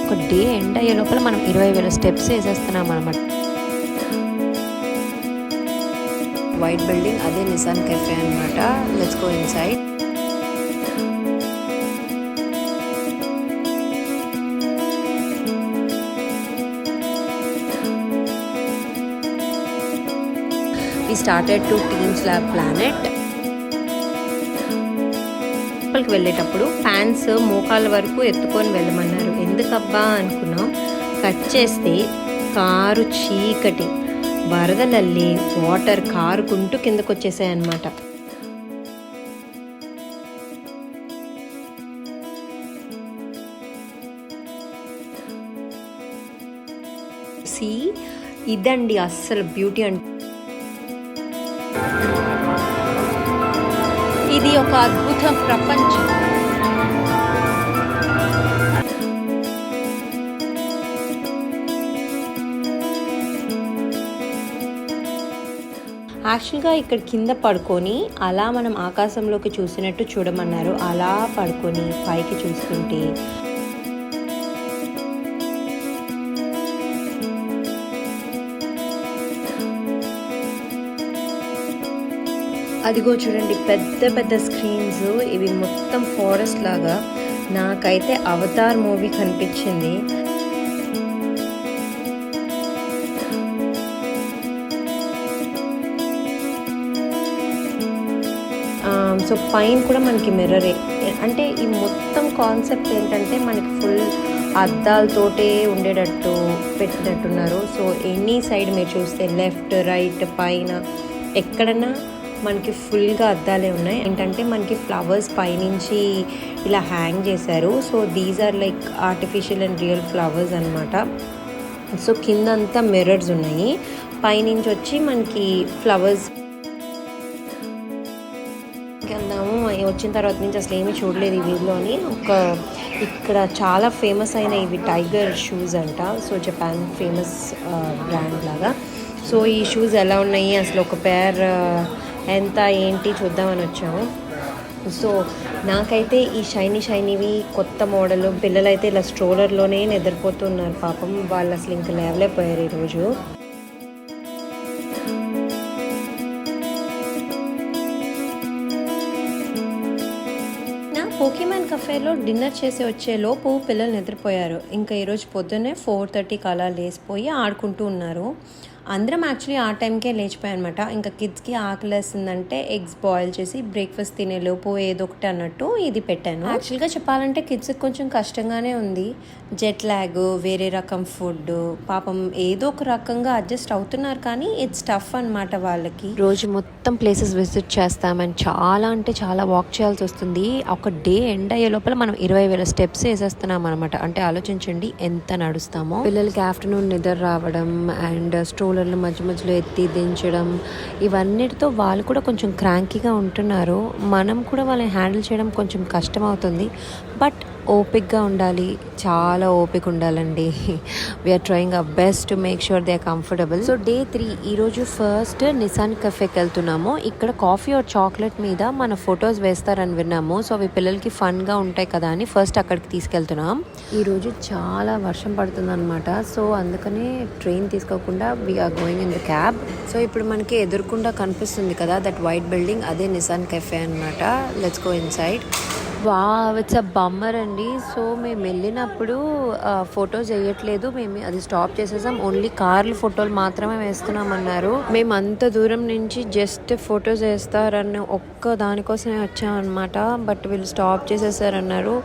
ఒక day end అయ్యే లోపల మనం 20,000 స్టెప్స్ వేసేస్తున్నాం అనమాట. వైట్ బిల్డింగ్ అదే నిసాన్ కెఫే అనమాట. Let's go inside. We started to Teams Lab Planet. లోపలికి వెళ్ళేటప్పుడు ఫ్యాన్స్ మోకాళ్ళ వరకు ఎత్తుకొని వెళ్ళమన్నారు. ఎందుకబ్బా అనుకున్నాం. కట్ చేస్తే కారు చీకటి, వరదలల్లి వాటర్ కారుకుంటూ కిందకు వచ్చేసాయి అన్నమాట. ఇదండి అస్సలు బ్యూటీ అంటే. ఇది ఒక అద్భుత ప్రపంచం. యాక్చువల్గా ఇక్కడ కింద పడుకొని అలా మనం ఆకాశంలోకి చూసినట్టు చూడమన్నారు. అలా పడుకొని పైకి చూస్తుంటే అదిగో చూడండి పెద్ద పెద్ద స్క్రీన్స్. ఇవి మొత్తం ఫారెస్ట్ లాగా. నాకైతే అవతార్ మూవీ కనిపించింది. సో పైన కూడా మనకి మిర్రరే. అంటే ఈ మొత్తం కాన్సెప్ట్ ఏంటంటే మనకి ఫుల్ అద్దాలతోటే ఉండేటట్టు పెట్టినట్టున్నారు. సో ఎనీ సైడ్ మీరు చూస్తే లెఫ్ట్ రైట్ పైన ఎక్కడన్నా మనకి ఫుల్గా అద్దాలే ఉన్నాయి. ఏంటంటే మనకి ఫ్లవర్స్ పైనుంచి ఇలా హ్యాంగ్ చేశారు. So these are like artificial and real flowers అనమాట. సో కింద అంతా మిర్రర్స్ ఉన్నాయి. పైనుంచి వచ్చి మనకి ఫ్లవర్స్ వెళ్దాము. వచ్చిన తర్వాత నుంచి అసలు ఏమీ చూడలేదు ఈ వీడియోని. ఇక్కడ చాలా ఫేమస్ అయిన ఇవి టైగర్ షూస్ అంట. సో జపాన్ ఫేమస్ బ్రాండ్ లాగా. సో ఈ షూస్ ఎలా ఉన్నాయి, అసలు ఒక పేర్ ఎంత ఏంటి చూద్దామని వచ్చాము. సో నాకైతే ఈ షైనీవి కొత్త మోడల్. పిల్లలైతే ఇలా స్ట్రోలర్లోనే నిద్రపోతున్నారు పాపం. వాళ్ళు అసలు ఇంకా లేవలేకపోయారు ఈరోజు. పోకీమాన్ కఫేలో డిన్నర్ చేసి వచ్చే లోపు పిల్లలు నిద్రపోయారు. ఇంకా ఈరోజు పొద్దున్నే 4:30కి అలా లేసిపోయి ఆడుకుంటూ ఉన్నారు. అందరం యాక్చువల్లీ ఆ టైంకే లేచిపోయాయి అనమాట. ఇంకా కిడ్స్కి ఆకలేస్తుందంటే ఎగ్స్ బాయిల్ చేసి బ్రేక్ఫాస్ట్ తినేలోపు ఏదో ఒకటి అన్నట్టు ఇది పెట్టాను. యాక్చువల్గా చెప్పాలంటే కిడ్స్కి కొంచెం కష్టంగానే ఉంది. జెట్ ల్యాగ్, వేరే రకం ఫుడ్, పాపం ఏదో ఒక రకంగా అడ్జస్ట్ అవుతున్నారు. కానీ ఇట్స్ టఫ్ అనమాట వాళ్ళకి. రోజు మొత్తం ప్లేసెస్ విజిట్ చేస్తామని చాలా అంటే చాలా వాక్ చేయాల్సి వస్తుంది. ఒక డే ఎండ్ అయ్యే లోపల మనం 20,000 స్టెప్స్ వేసేస్తున్నాం అనమాట. అంటే ఆలోచించండి ఎంత నడుస్తామో. పిల్లలకి ఆఫ్టర్నూన్ నిద్ర రావడం అండ్ స్ట్రోలర్లు మధ్య మధ్యలో ఎత్తి దించడం, ఇవన్నిటితో వాళ్ళు కూడా కొంచెం క్రాంకీగా ఉంటున్నారు. మనం కూడా వాళ్ళని హ్యాండిల్ చేయడం కొంచెం కష్టం అవుతుంది. బట్ ఓపిక్గా ఉండాలి, చాలా ఓపిక ఉండాలండి. We're trying our best to make sure they are comfortable. So day 3 ఈరోజు ఫస్ట్ నిసాన్ కెఫేకి వెళ్తున్నాము. ఇక్కడ కాఫీ ఆర్ చాక్లెట్ మీద మన ఫొటోస్ వేస్తారని విన్నాము. సో అవి పిల్లలకి ఫన్గా ఉంటాయి కదా అని ఫస్ట్ అక్కడికి తీసుకెళ్తున్నాం. ఈరోజు చాలా వర్షం పడుతుంది అనమాట. సో అందుకని ట్రైన్ తీసుకోకుండా we're going in the cab. So ఇప్పుడు మనకి ఎదురుకుండా కనిపిస్తుంది కదా దట్ వైట్ బిల్డింగ్, అదే నిసాన్ కెఫే అనమాట. Let's go inside. Wow, it's a bummer అండి. సో మేము వెళ్ళినప్పుడు ఫొటోస్ వేయట్లేదు, మేము అది స్టాప్ చేసేసాం. ఓన్లీ కార్లు ఫోటోలు మాత్రమే వేస్తున్నామన్నారు. మేము అంత దూరం నుంచి జస్ట్ ఫొటోస్ వేస్తారని ఒక్క దానికోసమే వచ్చామన్నమాట. బట్ వీళ్ళు స్టాప్ చేసేసారన్నారు.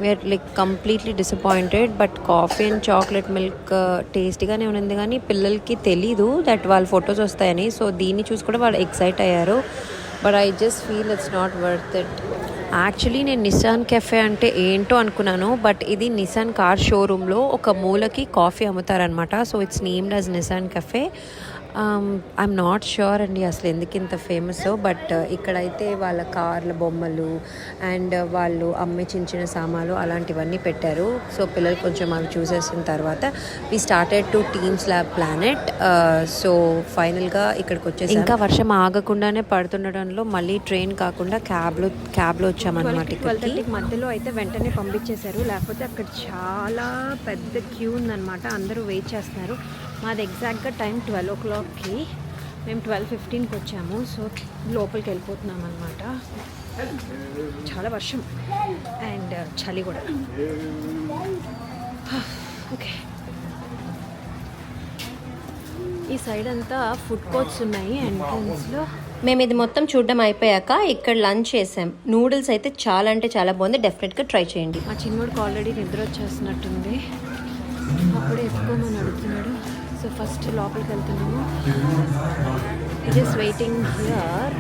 We're like completely disappointed. But coffee and chocolate milk టేస్టీగానే ఉంది, కానీ పిల్లలకి తెలీదు దట్ వాళ్ళ ఫొటోస్ వస్తాయని. సో దీన్ని చూసి కూడా వాళ్ళు ఎక్సైట్ అయ్యారు. But I just feel it's not worth it. Actually నేను నిసాన్ కెఫే అంటే ఏంటో అనుకున్నాను. బట్ ఇది నిసాన్ కార్ షోరూంలో ఒక మూలకి కాఫీ అమ్ముతారనమాట. So it's named as Nissan cafe. I'm not sure అండి అసలు ఎందుకు ఇంత ఫేమస్, బట్ ఇక్కడైతే వాళ్ళ కార్ల బొమ్మలు అండ్ వాళ్ళు అమ్మే చిన్న చిన్న సామాన్లు అలాంటివన్నీ పెట్టారు. సో పిల్లలు కొంచెం అవి చూసేసిన తర్వాత we started to teams lab planet. So ఫైనల్గా ఇక్కడికి వచ్చేసి ఇంకా వర్షం ఆగకుండానే పడుతుండడంలో మళ్ళీ ట్రైన్ కాకుండా క్యాబ్లో వచ్చామన్నమాట. ఇక్కడికి మధ్యలో అయితే వెంటనే పంపించేశారు, లేకపోతే అక్కడ చాలా పెద్ద క్యూ ఉందన్నమాట. అందరూ వెయిట్ చేస్తున్నారు. మాది ఎగ్జాక్ట్గా టైం 12 o'clockకి, మేము 12:15కి వచ్చాము. సో లోపలికి వెళ్ళిపోతున్నాం అనమాట. చాలా వర్షం అండ్ చలి కూడా. ఓకే, ఈ సైడ్ అంతా ఫుడ్ కోర్ట్స్ ఉన్నాయి ఎంట్రన్స్లో. మేము ఇది మొత్తం చూడడం అయిపోయాక ఇక్కడ లంచ్ చేసాం. నూడిల్స్ అయితే చాలా అంటే చాలా బాగుంది, డెఫినెట్గా ట్రై చేయండి. మా చిన్నోడికి ఆల్రెడీ నిద్ర వచ్చేస్తున్నట్టుంది, అప్పుడే ఎత్తుకోమని అడుగుతున్నాడు. సో ఫస్ట్ లోపలికి వెళ్తున్నాము. It is waiting here.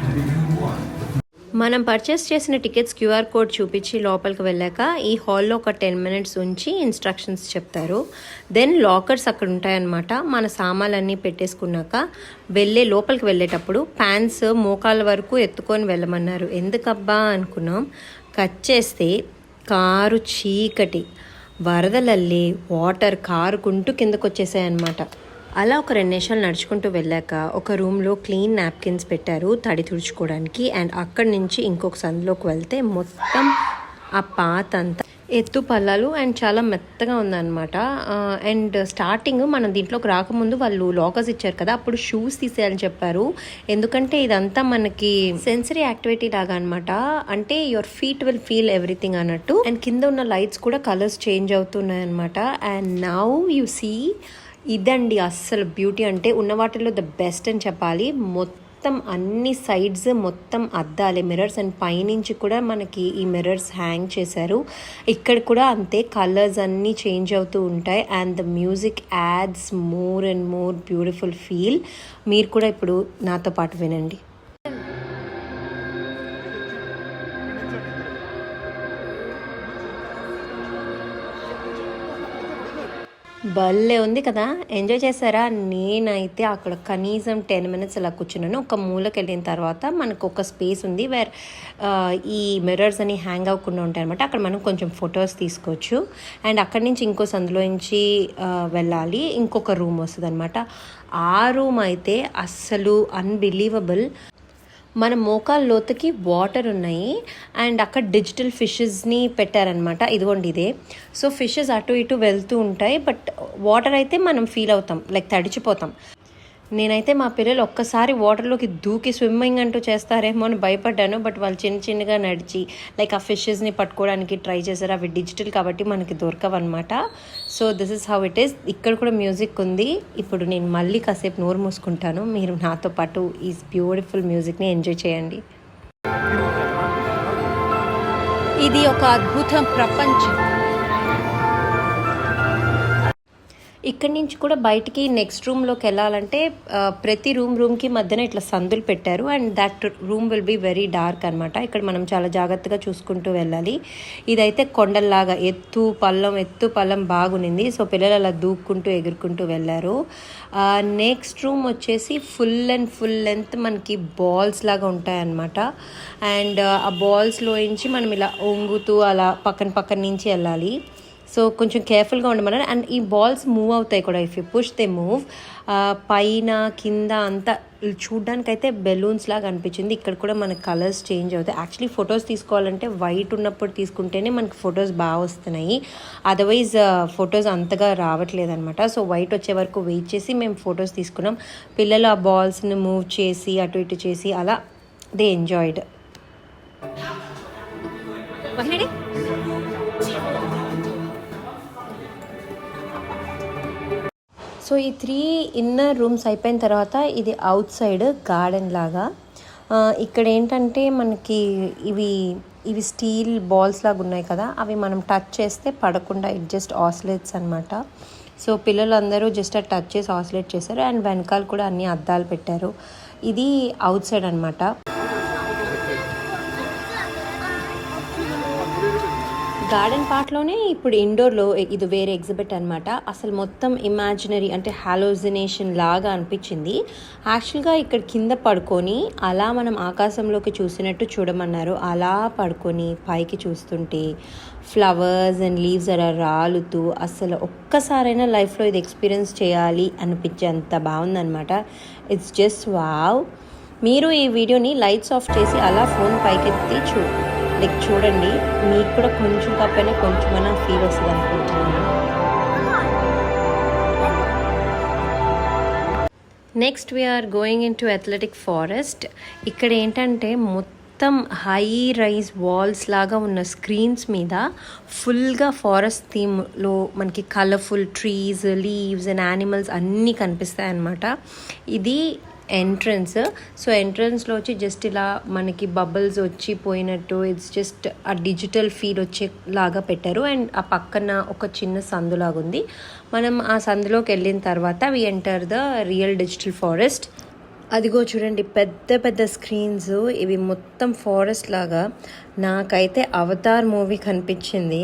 మనం పర్చేస్ చేసిన టికెట్స్ క్యూఆర్ కోడ్ చూపించి లోపలికి వెళ్ళాక ఈ హాల్లో ఒక 10 minutes ఉంచి ఇన్స్ట్రక్షన్స్ చెప్తారు. దెన్ లాకర్స్ అక్కడ ఉంటాయన్నమాట. మన సామాన్లన్నీ పెట్టేసుకున్నాక లోపలికి వెళ్ళేటప్పుడు ప్యాంట్స్ మోకాళ్ళ వరకు ఎత్తుకొని వెళ్ళమన్నారు. ఎందుకబ్బా అనుకున్నాం. కట్ చేస్తే కారు చీకటి, వరదలల్లి వాటర్ కారుకుంటూ కిందకు వచ్చేసాయన్నమాట. అలా ఒక 2 నిమిషాలు నడుచుకుంటూ వెళ్ళాక ఒక రూమ్లో క్లీన్ నాప్కిన్స్ పెట్టారు తడి తుడుచుకోవడానికి. అండ్ అక్కడి నుంచి ఇంకొక సందులోకి వెళ్తే మొత్తం ఆ పాత అంతా ఎత్తు పల్లాలు అండ్ చాలా మెత్తగా ఉందన్నమాట. అండ్ స్టార్టింగ్ మనం దీంట్లోకి రాకముందు వాళ్ళు లాకర్స్ ఇచ్చారు కదా, అప్పుడు షూస్ తీసేయాలని చెప్పారు. ఎందుకంటే ఇదంతా మనకి సెన్సరీ యాక్టివిటీ లాగా అనమాట. అంటే your feet will feel everything అన్నట్టు. అండ్ కింద ఉన్న లైట్స్ కూడా కలర్స్ చేంజ్ అవుతున్నాయి అనమాట. అండ్ నౌ యు సీ, ఇదండి అస్సలు బ్యూటీ అంటే ఉన్న వాటిలో ద బెస్ట్ అని చెప్పాలి. మొత్తం అన్ని సైడ్స్ మొత్తం అద్దాలే, మిర్రర్స్. అండ్ పైనుంచి కూడా మనకి ఈ మిర్రర్స్ హ్యాంగ్ చేశారు. ఇక్కడ కూడా అంతే, కలర్స్ అన్నీ చేంజ్ అవుతూ ఉంటాయి. And the music ads more and more beautiful feel. మీరు కూడా ఇప్పుడు నాతో పాటు వినండి. భలే ఉంది కదా, ఎంజాయ్ చేశారా? నేనైతే అక్కడ కనీసం 10 minutes అలా కూర్చున్నాను. ఒక మూలకి వెళ్ళిన తర్వాత మనకు ఒక స్పేస్ ఉంది వేర్ ఈ మిర్రర్స్ అని హ్యాంగ్ అవ్వకుండా ఉంటాయి అనమాట. అక్కడ మనం కొంచెం ఫొటోస్ తీసుకోవచ్చు. అండ్ అక్కడి నుంచి ఇంకో సందులో నుంచి వెళ్ళాలి, ఇంకొక రూమ్ వస్తుంది అనమాట. ఆ రూమ్ అయితే అస్సలు అన్బిలీవబుల్. మన మోకాల లోతుకి వాటర్ ఉన్నాయి అండ్ అక్కడ డిజిటల్ ఫిషెస్ని పెట్టారనమాట. ఇదిగోండి ఇదే. సో ఫిషెస్ అటు ఇటు వెళ్తూ ఉంటాయి, బట్ వాటర్ అయితే మనం ఫీల్ అవుతాం, లైక్ తడిచిపోతాం. నేనైతే మా పిల్లలు ఒక్కసారి వాటర్లోకి దూకి స్విమ్మింగ్ అంటూ చేస్తారేమో అని భయపడ్డాను. బట్ వాళ్ళు చిన్నగా నడిచి లైక్ ఆ ఫిషెస్ని పట్టుకోవడానికి ట్రై చేశారు. అవి డిజిటల్ కాబట్టి మనకి దొరకవన్నమాట. So this is how it is. ఇక్కడ కూడా మ్యూజిక్ ఉంది. ఇప్పుడు నేను మళ్ళీ కాసేపు నోరు మూసుకుంటాను, మీరు నాతో పాటు ఈ బ్యూటిఫుల్ మ్యూజిక్ని ఎంజాయ్ చేయండి. ఇది ఒక అద్భుతం ప్రపంచం. ఇక్కడి నుంచి కూడా బయటికి నెక్స్ట్ రూమ్లోకి వెళ్ళాలంటే ప్రతి రూమ్కి మధ్యన ఇట్లా సందులు పెట్టారు. And that room will be very dark అనమాట. ఇక్కడ మనం చాలా జాగ్రత్తగా చూసుకుంటూ వెళ్ళాలి. ఇదైతే కొండల్లాగా ఎత్తు పల్లం బాగునింది. సో పిల్లలు అలా దూక్కుంటూ ఎగురుకుంటూ వెళ్ళారు. నెక్స్ట్ రూమ్ వచ్చేసి ఫుల్ లెంత్ మనకి బాల్స్ లాగా ఉంటాయన్నమాట. అండ్ ఆ బాల్స్లో నుంచి మనం ఇలా ఒంగుతూ అలా పక్కన నుంచి వెళ్ళాలి. సో కొంచెం కేర్ఫుల్గా ఉండమన్నారు. అండ్ ఈ బాల్స్ మూవ్ అవుతాయి కూడా, if you push they move. పైన కింద అంతా చూడ్డానికైతే బెలూన్స్ లాగా అనిపించింది. ఇక్కడ కూడా మనకి కలర్స్ చేంజ్ అవుతాయి. యాక్చువల్లీ ఫొటోస్ తీసుకోవాలంటే వైట్ ఉన్నప్పుడు తీసుకుంటేనే మనకి ఫొటోస్ బాగా వస్తున్నాయి, అదర్వైజ్ ఫొటోస్ అంతగా రావట్లేదు అనమాట. సో వైట్ వచ్చే వరకు వెయిట్ చేసి మేము ఫొటోస్ తీసుకున్నాం. పిల్లలు ఆ బాల్స్ని మూవ్ చేసి అటు ఇటు చేసి అలా దే ఎంజాయ్డ్. సో ఈ 3 ఇన్నర్ రూమ్స్ అయిపోయిన తర్వాత ఇది అవుట్ సైడ్ గార్డెన్ లాగా. ఇక్కడ ఏంటంటే మనకి ఇవి స్టీల్ బాల్స్ లాగా ఉన్నాయి కదా, అవి మనం టచ్ చేస్తే పడకుండా ఇట్ జస్ట్ ఆసిలేట్స్ అనమాట. సో పిల్లలందరూ జస్ట్ టచ్ చేసి ఆసిలేట్ చేశారు. అండ్ వెనకాల కూడా అన్ని అద్దాలు పెట్టారు. ఇది అవుట్ సైడ్ అనమాట. గార్డెన్ పార్ట్లోనే ఇప్పుడు ఇండోర్లో ఇది వేరే ఎగ్జిబిట్ అనమాట. అసలు మొత్తం ఇమాజినరీ అంటే హాలోజినేషన్ లాగా అనిపించింది. యాక్చువల్గా ఇక్కడ కింద పడుకొని అలా మనం ఆకాశంలోకి చూసినట్టు చూడమన్నారు. అలా పడుకొని పైకి చూస్తుంటే ఫ్లవర్స్ అండ్ లీవ్స్ అలా రాలుతూ అసలు ఒక్కసారైనా లైఫ్లో ఇది ఎక్స్పీరియన్స్ చేయాలి అనిపించేంత బాగుందనమాట. It's just wow. మీరు ఈ వీడియోని లైట్స్ ఆఫ్ చేసి అలా ఫోన్ పైకెత్తి చూడండి. మీకు కూడా కొంచెం తప్పైనా కొంచెమైనా ఫీల్ వస్తుంది అనుకుంటున్నాను. Next we're going into athletic forest. ఇక్కడ ఏంటంటే మొత్తం హై రైజ్ వాల్స్ లాగా ఉన్న స్క్రీన్స్ మీద ఫుల్గా ఫారెస్ట్ థీమ్లో మనకి colourful trees, leaves and animals అన్నీ కనిపిస్తాయి అన్నమాట. ఇది ఎంట్రన్స్. సో ఎంట్రన్స్లో వచ్చి జస్ట్ ఇలా మనకి బబుల్స్ వచ్చి పోయినట్టు ఇట్స్ జస్ట్ ఆ డిజిటల్ ఫీల్ వచ్చేలాగా పెట్టారు. అండ్ ఆ పక్కన ఒక చిన్న సందులాగా ఉంది. మనం ఆ సందులోకి వెళ్ళిన తర్వాత we enter the real digital forest. అదిగో చూడండి, పెద్ద పెద్ద స్క్రీన్స్. ఇవి మొత్తం ఫారెస్ట్ లాగా. నాకైతే అవతార్ మూవీ కనిపించింది.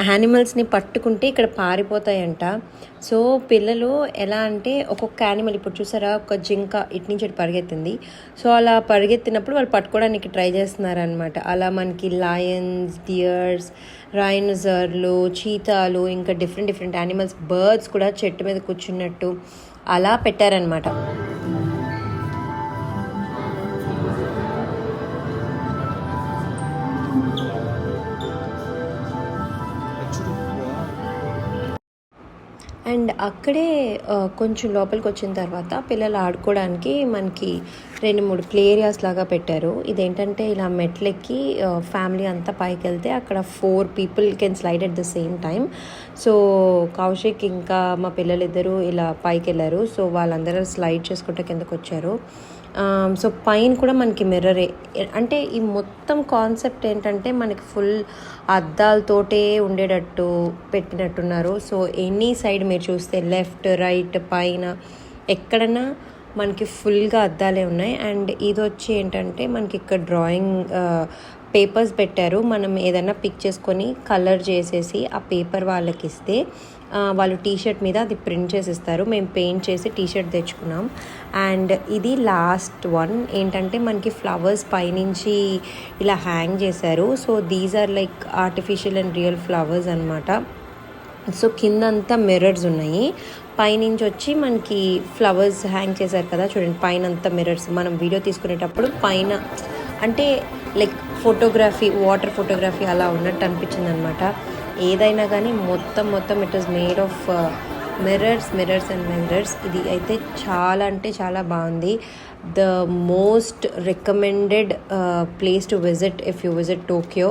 యానిమల్స్ని పట్టుకుంటే ఇక్కడ పారిపోతాయంట. సో పిల్లలు ఎలా అంటే ఒక్కొక్క యానిమల్, ఇప్పుడు చూసారా ఒక జింక ఇటు నుంచి ఇటు పరిగెత్తింది. సో అలా పరిగెత్తినప్పుడు వాళ్ళు పట్టుకోవడానికి ట్రై చేస్తున్నారనమాట. అలా మనకి లయన్స్, డియర్స్, రైనోసర్లు, చీతాలు, ఇంకా డిఫరెంట్ యానిమల్స్, బర్డ్స్ కూడా చెట్టు మీద కూర్చున్నట్టు అలా పెట్టారనమాట. అండ్ అక్కడే కొంచెం లోపలికి వచ్చిన తర్వాత పిల్లలు ఆడుకోవడానికి మనకి 2-3 ప్లే ఏరియాస్ లాగా పెట్టారు. ఇదేంటంటే ఇలా మెట్లెక్కి ఫ్యామిలీ అంతా పైకి వెళ్తే అక్కడ 4 people can slide at the same time. So Kaushik ఇంకా మా పిల్లలిద్దరూ ఇలా పైకి వెళ్ళారు. సో వాళ్ళందరూ స్లైడ్ చేసుకుంటూ కిందకు వచ్చారు. సో పైన కూడా మనకి మిర్రరే. అంటే ఈ మొత్తం కాన్సెప్ట్ ఏంటంటే మనకి ఫుల్ అద్దాలతోటే ఉండేటట్టు పెట్టినట్టున్నారు. సో ఎనీ సైడ్ మీరు చూస్తే లెఫ్ట్, రైట్, పైన ఎక్కడన్నా మనకి ఫుల్గా అద్దాలే ఉన్నాయి. అండ్ ఇది వచ్చి ఏంటంటే మనకి ఇక్కడ డ్రాయింగ్ పేపర్స్ పెట్టారు. మనం ఏదైనా పిక్ చేసుకొని కలర్ చేసేసి ఆ పేపర్ వాళ్ళకి ఇస్తే వాళ్ళు టీషర్ట్ మీద అది ప్రింట్ చేసి ఇస్తారు. మేము పెయింట్ చేసి టీషర్ట్ తెచ్చుకున్నాం. అండ్ ఇది లాస్ట్ వన్. ఏంటంటే మనకి ఫ్లవర్స్ పైనుంచి ఇలా హ్యాంగ్ చేశారు. So these are like artificial and real flowers అనమాట. సో కిందంతా మిర్రర్స్ ఉన్నాయి. పైనుంచి వచ్చి మనకి ఫ్లవర్స్ హ్యాంగ్ చేశారు కదా, చూడండి పైన అంతా మిర్రర్స్. మనం వీడియో తీసుకునేటప్పుడు పైన అంటే లైక్ ఫోటోగ్రఫీ, వాటర్ ఫోటోగ్రఫీ అలా ఉన్నట్టు అనిపించింది అనమాట. ఏదైనా కానీ మొత్తం it is made of mirrors and mirrors. ఇది అయితే చాలా అంటే చాలా బాగుంది. The most recommended place to visit if you visit Tokyo.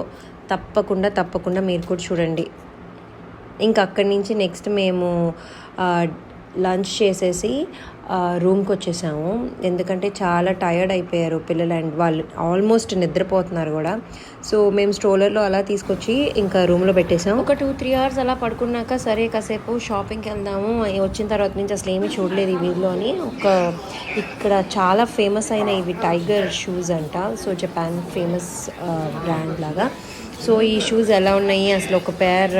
తప్పకుండా మీరు కూడా చూడండి. ఇంకా అక్కడి నుంచి నెక్స్ట్ మేము లంచ్ చేసేసి రూమ్కి వచ్చేసాము. ఎందుకంటే చాలా టయర్డ్ అయిపోయారు పిల్లలు అండ్ వాళ్ళు ఆల్మోస్ట్ నిద్రపోతున్నారు కూడా. సో మేము స్ట్రోలర్లో అలా తీసుకొచ్చి ఇంకా రూమ్లో పెట్టేసాము. ఒక 2-3 hours అలా పడుకున్నాక సరే కాసేపు షాపింగ్కి వెళ్దాము. వచ్చిన తర్వాత నుంచి అసలు ఏమీ చూడలేదు ఈ వీడియోలో అని. ఇక్కడ చాలా ఫేమస్ అయిన ఇవి టైగర్ షూస్ అంట. సో జపాన్ ఫేమస్ బ్రాండ్ లాగా. సో ఈ షూస్ ఎలా ఉన్నాయి, అసలు ఒక పేర్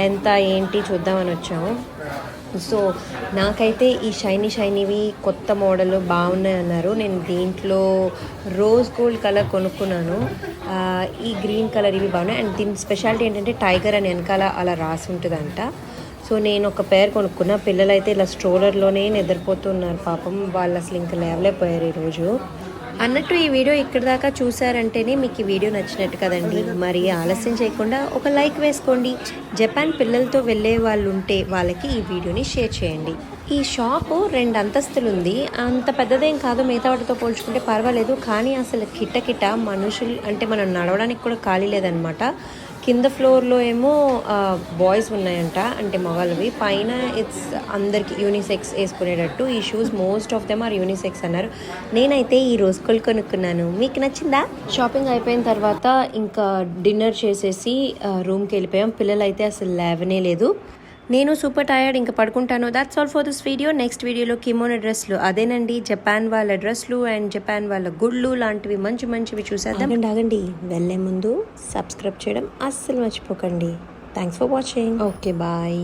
ఎంత ఏంటి చూద్దామని వచ్చాము. సో నాకైతే ఈ షైనీవి కొత్త మోడల్ బాగున్నాయి అన్నారు. నేను దీంట్లో రోజ్ గోల్డ్ కలర్ కొనుక్కున్నాను. ఈ గ్రీన్ కలర్ ఇవి బాగున్నాయి. అండ్ దీని స్పెషాలిటీ ఏంటంటే టైగర్ అని వెనకాల అలా రాసి ఉంటుందంట. సో నేను ఒక పేర్ కొనుక్కున్నా. పిల్లలైతే ఇలా స్ట్రోలర్లోనే నిద్రపోతున్నారు పాపం. వాళ్ళు అసలు ఇంకా లేవలేకపోయారు ఈరోజు. అన్నట్టు ఈ వీడియో ఇక్కడ దాకా చూసారంటేనే మీకు ఈ వీడియో నచ్చినట్టు కదండి. మరి ఆలస్యం చేయకుండా ఒక లైక్ వేసుకోండి. జపాన్ పిల్లలతో వెళ్ళే వాళ్ళు ఉంటే వాళ్ళకి ఈ వీడియోని షేర్ చేయండి. ఈ షాపు 2 అంతస్తులు ఉంది. అంత పెద్దదేం కాదు, మిగతా వాటితో పోల్చుకుంటే పర్వాలేదు. కానీ అసలు కిట్ట మనుషులు అంటే మనం నడవడానికి కూడా ఖాళీ లేదనమాట. కింద ఫ్లోర్లో ఏమో బాయ్స్ ఉన్నాయంట, అంటే మగవాళ్ళవి. పైన ఇట్స్ అందరికి యూనిసెక్స్ వేసుకునేటట్టు. ఈ shoes most of them are unisex అన్నారు. నేనైతే ఈ రోజు కొనుక్కున్నాను. మీకు నచ్చిందా? షాపింగ్ అయిపోయిన తర్వాత ఇంకా డిన్నర్ చేసేసి రూమ్కి వెళ్ళిపోయాం. పిల్లలు అయితే అసలు లేవనే లేదు. నేను సూపర్ టైర్డ్, ఇంకా పడుకుంటాను. That's all for this video. Next వీడియోలో కిమోనో డ్రెస్లు, అదేనండి జపాన్ వాళ్ళ డ్రెస్లు అండ్ జపాన్ వాళ్ళ గుడ్లు లాంటివి మంచివి చూసేద్దాం. ఆగండి, వెళ్ళే ముందు సబ్స్క్రైబ్ చేయడం అస్సలు మర్చిపోకండి. Thanks for watching. Okay, bye.